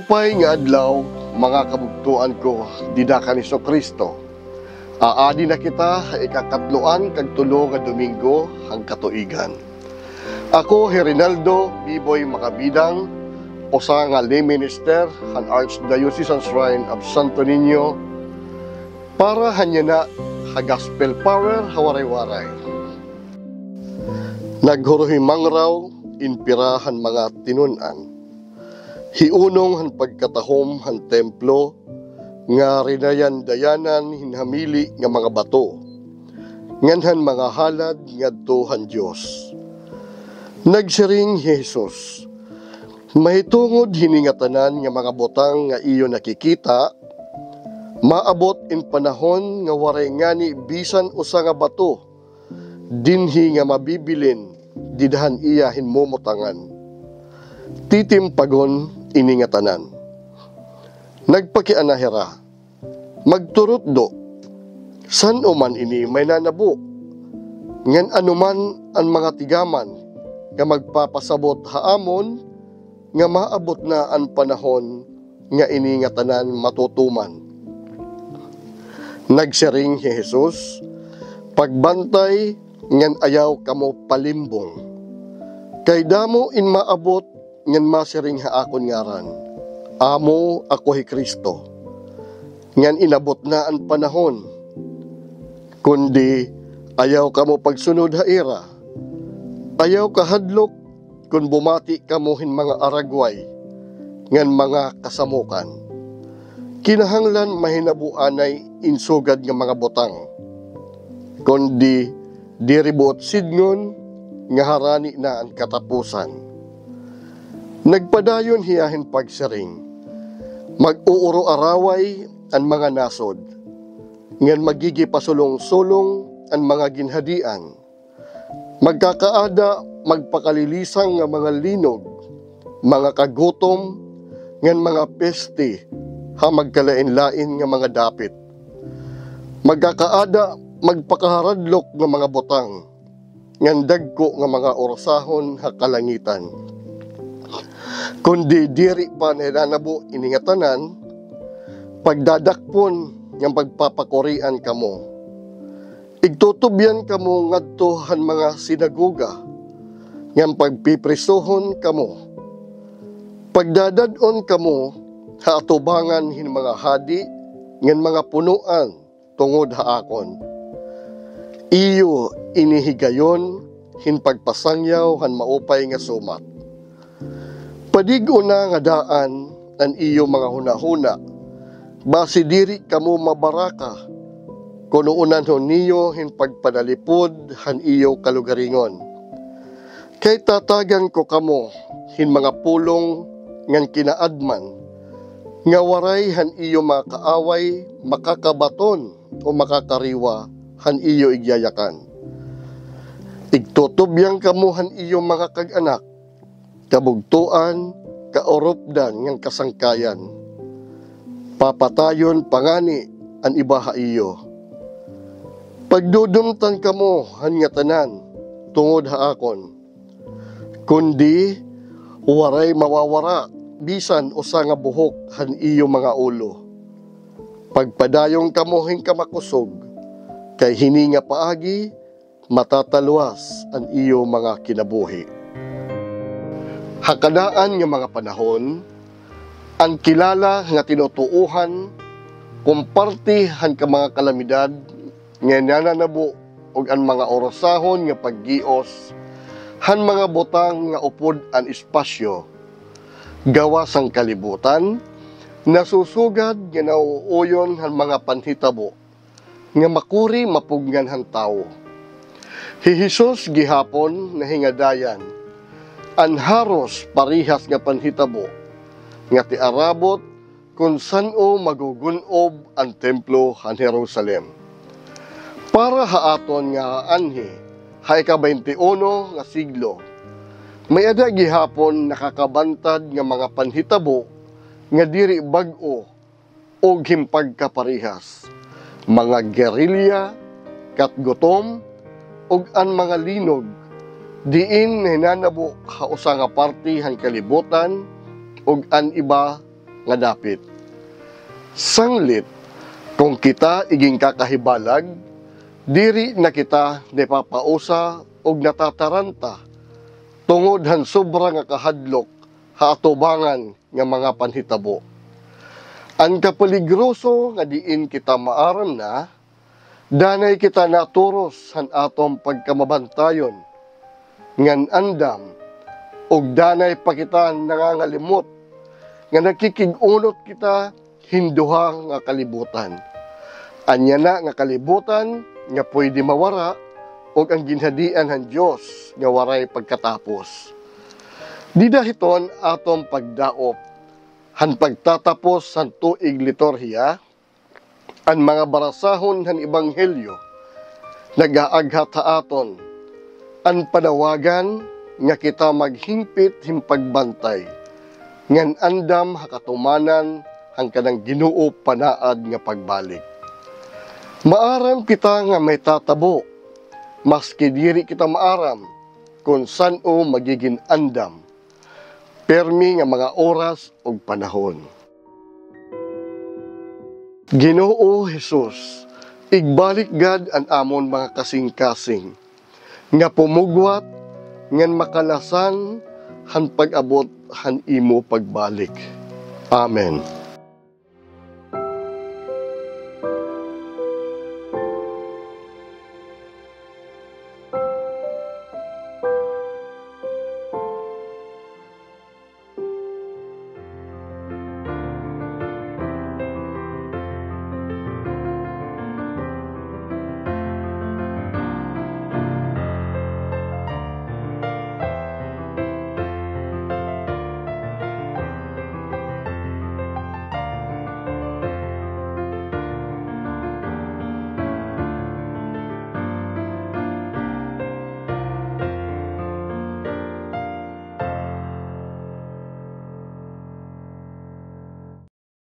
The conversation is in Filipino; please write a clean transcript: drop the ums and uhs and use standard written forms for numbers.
Maupay nga adlaw, mga kabugtuan ko, didaka ni Kristo. Aadi na kita ikakatloan kag tulo nga Domingo hang katuigan. Ako Rinaldo Biboy Makabidang, usa nga lay minister han Archdiocesan Shrine of Santo Niño, para hanya na ha gospel power hawaray-waray. Naghuruhimang raw inpirahan mga tinunan. Hiunong han pagkatahom han templo nga rinayan-dayanan hinhamili nga mga bato, nganhan mga halad ngadto han Dios. Nagsiring Jesus, mahitungod hiningatanan nga mga butang nga iyo nakikita, maabot in panahon nga waray ngani bisan usa nga bato, dinhi nga mabibilin, didhan iya hinmumutangan. Titimpagon iningatanan. Nagpakianahira, magturot do, san uman ini may nanabo, ngan anuman ang mga tigaman, nga magpapasabot haamon, nga maabot na ang panahon, nga iningatanan matutuman. Nagsiring si Jesus, pagbantay, ngan ayaw kamo palimbong, kay damo in maabot, ngan masiring haakon ngaran, amo ako hi Kristo, ngan inabot na ang panahon, kundi ayaw kamo pagsunod haira, ayaw kahadlok, kun bumati kamo hin mga aragway, ngan mga kasamukan, kinahanglan mahinabuanay insugad nga mga butang, kundi diribuot sidngon, nga harani na ang katapusan. Nagpadayon hiyahin pagsaring, mag-uuro araway ang mga nasod, ngan magigi pasulong-sulong ang mga ginhadian, magkakaada magpakalilisang nga mga linog, mga kagutom, ngan mga peste, ha magkalain-lain nga mga dapit, magkakaada magpakaharadlok nga mga butang, ngan dagko nga mga orasahon ha kalangitan. Kundi diri pa nananabo iningatanan, pagdadakpon ng pagpapakorian kamo. Igtutubyan kamo ngadto han mga sinagoga, ng pagpiprisohon kamo. Pagdadadon kamo ha atubangan hin mga hadi, ngan mga punuan tungod haakon. Iyo inihigayon hin pagpasangyaw han maupay nga sumat. Padigo na nga daan ang iyo mga hunahuna, basi diri kamo mabaraka, kunuunan ho niyo hin pagpanalipod han iyo kalugaringon. Kay tatagan ko kamo hin mga pulong ngan kinaadman, nga waray han iyo mga kaaway makakabaton o makakariwa han iyo igyayakan. Igtutubyang kamo han iyo mga kag-anak, kabugtuan, kauropdan ng kasangkayan. Papatayon pangani ang iba ha iyo. Pagdudumtan kamo han nga tanan, tungod haakon. Kundi, waray mawawara, bisan usa nga buhok han iyo mga ulo. Pagpadayong kamo hin kamakusog, kay hininga paagi, matatalwas ang iyo mga kinabuhi. Hakadaan nga mga panahon, ang kilala nga tinutuuhan, kumparte han ka mga kalamidad, nga nananabo og ang mga orasahon nga paggios, han mga butang nga upod ang espasyo, gawas ang kalibutan, nasusugad nga nauuyon han mga panhitabo, nga makuri mapugnan han tao. Hi Jesus gihapon na hingadayan, ang haros parihas nga panhitabo, nga tiarabot kung saan-o magugunob ang templo han Jerusalem. Para haaton nga anhi, ha ika-21 nga siglo, may ada gihapon nakakabantad nga mga panhitabo, nga diri bag-o o himpagkaparihas, mga gerilya, katgutom, og ang mga linog, diin hinanabo hausa nga parte han kalibutan ug an iba nga dapit. Sanglit, kung kita iging kakahibalag, diri na kita napapausa og natataranta tungod han sobra nga kahadlok haatubangan nga mga panhitabo. Ang kapaligroso nga diin kita maaram na, danay kita naturos han atom pagkamabantayon, ngan andam, og danay pa kita nangangalimot, nga nakikigunot kita hinduha nga kalibutan. Anya na nga kalibutan nga pwede mawara, og ang ginhadian han Dios nga waray pagkatapos. Di dahiton atom pagdaop, han pagtatapos han tuig liturhiya, ang mga barasahon han ebanghelyo, nagaaghat ha aton, ang panawagan nga kita maghingpit himpagbantay, ngan andam hakatumanan ang kanang Ginoo panaad nga pagbalik. Maaram kita nga may tatabo, maski diri kita maaram, kung saan-o magiging andam, permi nga mga oras o panahon. Ginoo Jesus, igbalik gad ang amon mga kasing-kasing, nga pumugwat, ngan makalasan, han pag-abot, han imo pagbalik. Amen.